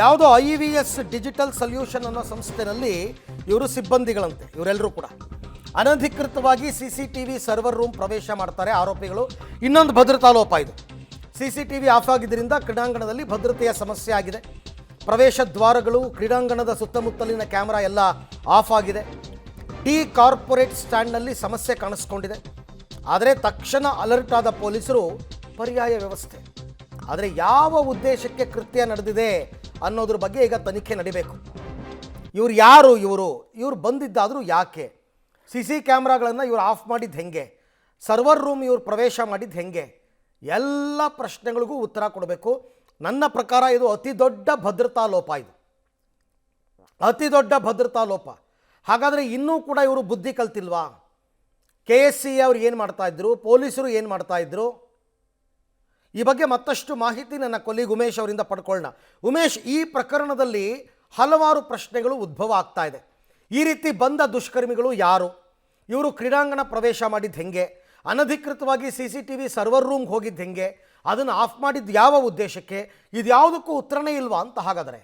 ಯಾವುದೋ IVS digital solution ಅನ್ನೋ ಸಂಸ್ಥೆಯಲ್ಲಿ ಇವರು ಸಿಬ್ಬಂದಿಗಳಂತೆ. ಇವರೆಲ್ಲರೂ ಕೂಡ ಅನಧಿಕೃತವಾಗಿ CCTV ಸರ್ವರ್ ರೂಮ್ ಪ್ರವೇಶ ಮಾಡ್ತಾರೆ ಆರೋಪಿಗಳು. ಇನ್ನೊಂದು ಭದ್ರತಾ ಲೋಪ ಇದು. CCTV ಆಫ್ ಆಗಿದ್ದರಿಂದ ಕ್ರೀಡಾಂಗಣದಲ್ಲಿ ಭದ್ರತೆಯ ಸಮಸ್ಯೆ ಆಗಿದೆ. ಪ್ರವೇಶ ದ್ವಾರಗಳು, ಕ್ರೀಡಾಂಗಣದ ಸುತ್ತಮುತ್ತಲಿನ ಕ್ಯಾಮೆರಾ ಎಲ್ಲ ಆಫ್ ಆಗಿದೆ. ಟಿ ಕಾರ್ಪೊರೇಟ್ ಸ್ಟ್ಯಾಂಡ್ನಲ್ಲಿ ಸಮಸ್ಯೆ ಕಾಣಿಸ್ಕೊಂಡಿದೆ. ಆದರೆ ತಕ್ಷಣ ಅಲರ್ಟ್ ಆದ ಪೊಲೀಸರು ಪರ್ಯಾಯ ವ್ಯವಸ್ಥೆ. ಆದರೆ ಯಾವ ಉದ್ದೇಶಕ್ಕೆ ಕೃತ್ಯ ನಡೆದಿದೆ ಅನ್ನೋದ್ರ ಬಗ್ಗೆ ಈಗ ತನಿಖೆ ನಡಿಬೇಕು. ಇವ್ರು ಯಾರು, ಇವರು ಬಂದಿದ್ದಾದರೂ ಯಾಕೆ, CC ಕ್ಯಾಮ್ರಾಗಳನ್ನು ಇವ್ರು ಆಫ್ ಮಾಡಿದ್ದು ಹೆಂಗೆ, ಸರ್ವರ್ ರೂಮ್ ಇವ್ರು ಪ್ರವೇಶ ಮಾಡಿದ್ದು ಹೆಂಗೆ, ಎಲ್ಲ ಪ್ರಶ್ನೆಗಳಿಗೂ ಉತ್ತರ ಕೊಡಬೇಕು. ನನ್ನ ಪ್ರಕಾರ ಇದು ಅತಿ ದೊಡ್ಡ ಭದ್ರತಾ ಲೋಪ. ಇದು ಅತಿ ದೊಡ್ಡ ಭದ್ರತಾ ಲೋಪ. ಹಾಗಾದರೆ ಇನ್ನೂ ಕೂಡ ಇವರು ಬುದ್ಧಿ ಕಲ್ತಿಲ್ವಾ? KSC ಅವ್ರು ಏನು ಮಾಡ್ತಾಯಿದ್ರು, ಪೊಲೀಸರು ಏನು ಮಾಡ್ತಾಯಿದ್ರು? ಈ ಬಗ್ಗೆ ಮತ್ತಷ್ಟು ಮಾಹಿತಿ ನನ್ನ ಕೊಲೀಗ್ ಉಮೇಶ್ ಅವರಿಂದ ಪಡ್ಕೊಳ್ಳೋಣ. ಉಮೇಶ್, ಈ ಪ್ರಕರಣದಲ್ಲಿ ಹಲವಾರು ಪ್ರಶ್ನೆಗಳು ಉದ್ಭವ ಆಗ್ತಾ ಇದೆ. ಈ ರೀತಿ ಬಂದ ದುಷ್ಕರ್ಮಿಗಳು ಯಾರು, ಇವರು ಕ್ರೀಡಾಂಗಣ ಪ್ರವೇಶ ಮಾಡಿದ್ದು ಹೆಂಗೆ, ಅನಧಿಕೃತವಾಗಿ CCTV ಸರ್ವರ್ ರೂಮ್ಗೆ ಹೋಗಿದ್ದು ಹೆಂಗೆ, ಅದನ್ನು ಆಫ್ ಮಾಡಿದ್ದು ಯಾವ ಉದ್ದೇಶಕ್ಕೆ, ಇದು ಯಾವುದಕ್ಕೂ ಉತ್ತರನೇ ಇಲ್ವಾ ಅಂತ? ಹಾಗಾದರೆ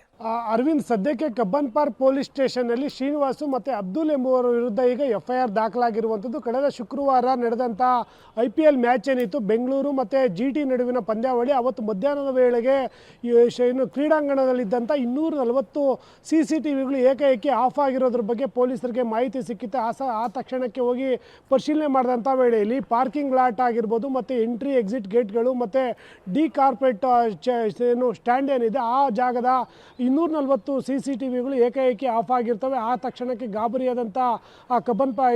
ಅರವಿಂದ್, ಸದ್ಯಕ್ಕೆ ಕಬ್ಬನ್ ಪಾರ್ಕ್ ಪೊಲೀಸ್ ಸ್ಟೇಷನ್ನಲ್ಲಿ ಶ್ರೀನಿವಾಸು ಮತ್ತು ಅಬ್ದುಲ್ ಎಂಬುವರ ವಿರುದ್ಧ ಈಗ FIR ದಾಖಲಾಗಿರುವಂಥದ್ದು. ಕಳೆದ ಶುಕ್ರವಾರ ನಡೆದಂಥ IPL ಮ್ಯಾಚ್ ಏನಿತ್ತು, ಬೆಂಗಳೂರು ಮತ್ತು GT ನಡುವಿನ ಪಂದ್ಯಾವಳಿ, ಅವತ್ತು ಮಧ್ಯಾಹ್ನದ ವೇಳೆಗೆ ಏನು ಕ್ರೀಡಾಂಗಣದಲ್ಲಿದ್ದಂಥ 240 CCTVಗಳು ಏಕಾಏಕಿ ಆಫ್ ಆಗಿರೋದ್ರ ಬಗ್ಗೆ ಪೊಲೀಸರಿಗೆ ಮಾಹಿತಿ ಸಿಕ್ಕಿತ್ತು. ಆ ತಕ್ಷಣಕ್ಕೆ ಹೋಗಿ ಪರಿಶೀಲನೆ ಮಾಡಿದಂಥ ವೇಳೆಯಲ್ಲಿ ಪಾರ್ಕಿಂಗ್ ಲಾಟ್ ಆಗಿರ್ಬೋದು ಮತ್ತು ಎಂಟ್ರಿ ಎಕ್ಸಿಟ್ ಗೇಟ್ಗಳು ಮತ್ತು ಡಿ ಕಾರ್ಪೊರೇಟ್ ಏನು ಸ್ಟ್ಯಾಂಡ್ ಏನಿದೆ ಆ ಜಾಗದ 240 CCTVಗಳು ಏಕಾಏಕಿ ಆಫ್ ಆಗಿರ್ತವೆ. ಆ ತಕ್ಷಣಕ್ಕೆ ಗಾಬರಿಯಾದಂಥ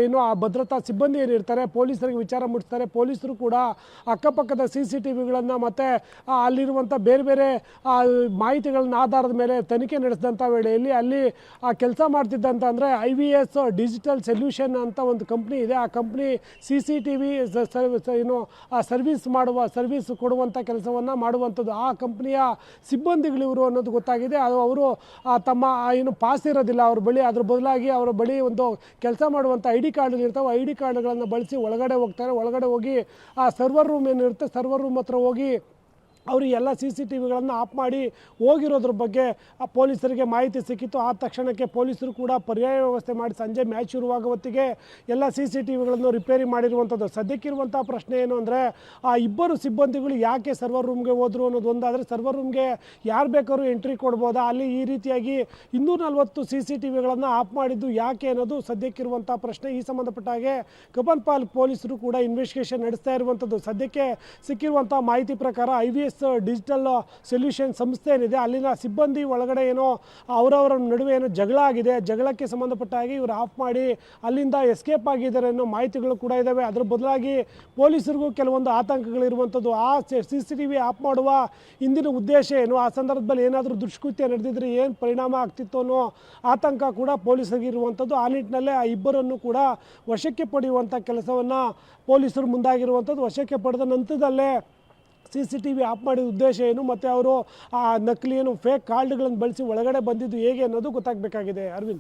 ಏನು ಆ ಭದ್ರತಾ ಸಿಬ್ಬಂದಿ ಏನಿರ್ತಾರೆ ಪೊಲೀಸರಿಗೆ ವಿಚಾರ ಮುಟ್ಟಿಸ್ತಾರೆ. ಪೊಲೀಸರು ಕೂಡ ಅಕ್ಕಪಕ್ಕದ CCTVಗಳನ್ನು ಮತ್ತು ಅಲ್ಲಿರುವಂಥ ಬೇರೆ ಬೇರೆ ಮಾಹಿತಿಗಳನ್ನ ಆಧಾರದ ಮೇಲೆ ತನಿಖೆ ನಡೆಸಿದಂಥ ವೇಳೆಯಲ್ಲಿ ಅಲ್ಲಿ ಕೆಲಸ ಮಾಡ್ತಿದ್ದಂಥ ಅಂದರೆ IVS ಡಿಜಿಟಲ್ ಸೊಲ್ಯೂಷನ್ ಅಂತ ಒಂದು ಕಂಪ್ನಿ ಇದೆ. ಆ ಕಂಪ್ನಿ CCTV ಏನು ಸರ್ವಿಸ್ ಕೊಡುವಂಥ ಕೆಲಸವನ್ನು ಮಾಡುವಂಥದ್ದು. ಆ ಕಂಪ್ನಿಯ ಸಿಬ್ಬಂದಿಗಳಿವರು ಅನ್ನೋದು ಗೊತ್ತಾಗಿದೆ. ಅವರು ತಮ್ಮ ಏನು ಪಾಸ್ ಇರೋದಿಲ್ಲ ಅವ್ರ ಬಳಿ, ಅದ್ರ ಬದಲಾಗಿ ಅವರ ಬಳಿ ಒಂದು ಕೆಲಸ ಮಾಡುವಂಥ ID ಕಾರ್ಡ್ಗಳಿರ್ತಾವೆ. ID ಕಾರ್ಡ್ಗಳನ್ನು ಬಳಸಿ ಒಳಗಡೆ ಹೋಗ್ತಾರೆ. ಒಳಗಡೆ ಹೋಗಿ ಆ ಸರ್ವರ್ ರೂಮ್ ಏನಿರುತ್ತೆ, ಸರ್ವರ್ ರೂಮ್ ಹತ್ರ ಹೋಗಿ ಅವರು ಎಲ್ಲ CCTVಗಳನ್ನು ಆಫ್ ಮಾಡಿ ಹೋಗಿರೋದ್ರ ಬಗ್ಗೆ ಪೊಲೀಸರಿಗೆ ಮಾಹಿತಿ ಸಿಕ್ಕಿತ್ತು. ಆ ತಕ್ಷಣಕ್ಕೆ ಪೊಲೀಸರು ಕೂಡ ಪರ್ಯಾಯ ವ್ಯವಸ್ಥೆ ಮಾಡಿ ಸಂಜೆ ಮ್ಯಾಚ್ ಶುರುವಾಗೋ ಹೊತ್ತಿಗೆ ಎಲ್ಲ CCTVಗಳನ್ನು ರಿಪೇರಿ ಮಾಡಿರುವಂಥದ್ದು. ಸದ್ಯಕ್ಕಿರುವಂಥ ಪ್ರಶ್ನೆ ಏನು ಅಂದರೆ, ಆ ಇಬ್ಬರು ಸಿಬ್ಬಂದಿಗಳು ಯಾಕೆ ಸರ್ವರ್ ರೂಮ್ಗೆ ಹೋದರು ಅನ್ನೋದು ಒಂದಾದರೆ, ಸರ್ವರ್ ರೂಮ್ಗೆ ಯಾರು ಬೇಕಾದ್ರೂ ಎಂಟ್ರಿ ಕೊಡ್ಬೋದಾ, ಅಲ್ಲಿ ಈ ರೀತಿಯಾಗಿ 240 CCTVಗಳನ್ನು ಆಫ್ ಮಾಡಿದ್ದು ಯಾಕೆ ಅನ್ನೋದು ಸದ್ಯಕ್ಕಿರುವಂಥ ಪ್ರಶ್ನೆ. ಈ ಸಂಬಂಧಪಟ್ಟ ಹಾಗೆ ಕಬ್ಬನ್ ಪಾರ್ಕ್ ಪೊಲೀಸರು ಕೂಡ ಇನ್ವೆಸ್ಟಿಗೇಷನ್ ನಡೆಸ್ತಾ ಇರುವಂಥದ್ದು. ಸದ್ಯಕ್ಕೆ ಸಿಕ್ಕಿರುವಂಥ ಮಾಹಿತಿ ಪ್ರಕಾರ IVS ಡಿಜಿಟಲ್ ಸೊಲ್ಯೂಷನ್ ಸಂಸ್ಥೆ ಏನಿದೆ ಅಲ್ಲಿನ ಸಿಬ್ಬಂದಿ ಒಳಗಡೆ ಏನೋ ಅವರವರ ನಡುವೆ ಏನೋ ಜಗಳ ಆಗಿದೆ. ಜಗಳಕ್ಕೆ ಸಂಬಂಧಪಟ್ಟ ಹಾಗೆ ಇವರು ಆಫ್ ಮಾಡಿ ಅಲ್ಲಿಂದ ಎಸ್ಕೇಪ್ ಆಗಿದ್ದಾರೆ ಅನ್ನೋ ಮಾಹಿತಿಗಳು ಕೂಡ ಇದ್ದಾವೆ. ಅದರ ಬದಲಾಗಿ ಪೊಲೀಸರಿಗೂ ಕೆಲವೊಂದು ಆತಂಕಗಳಿರುವಂಥದ್ದು. ಆ CCTV ಆಫ್ ಮಾಡುವ ಹಿಂದಿನ ಉದ್ದೇಶ ಏನು, ಆ ಸಂದರ್ಭದಲ್ಲಿ ಏನಾದರೂ ದುಷ್ಕೃತ್ಯ ನಡೆದಿದ್ರೆ ಏನು ಪರಿಣಾಮ ಆಗ್ತಿತ್ತು ಅನ್ನೋ ಆತಂಕ ಕೂಡ ಪೊಲೀಸರಿಗೆ ಇರುವಂಥದ್ದು. ಆ ನಿಟ್ಟಿನಲ್ಲೇ ಆ ಇಬ್ಬರನ್ನು ಕೂಡ ವಶಕ್ಕೆ ಪಡೆಯುವಂಥ ಕೆಲಸವನ್ನು ಪೊಲೀಸರು ಮುಂದಾಗಿರುವಂಥದ್ದು. ವಶಕ್ಕೆ ಪಡೆದ ನಂತರದಲ್ಲೇ CCTV ಆಫ್ ಮಾಡಿದ ಉದ್ದೇಶ ಏನು ಮತ್ತು ಅವರು ಆ ನಕಲಿ ಏನು ಫೇಕ್ ಕಾರ್ಡ್ಗಳನ್ನು ಬಳಸಿ ಒಳಗಡೆ ಬಂದಿದ್ದು ಹೇಗೆ ಅನ್ನೋದು ಗೊತ್ತಾಗಬೇಕಾಗಿದೆ. ಅರವಿಂದ್.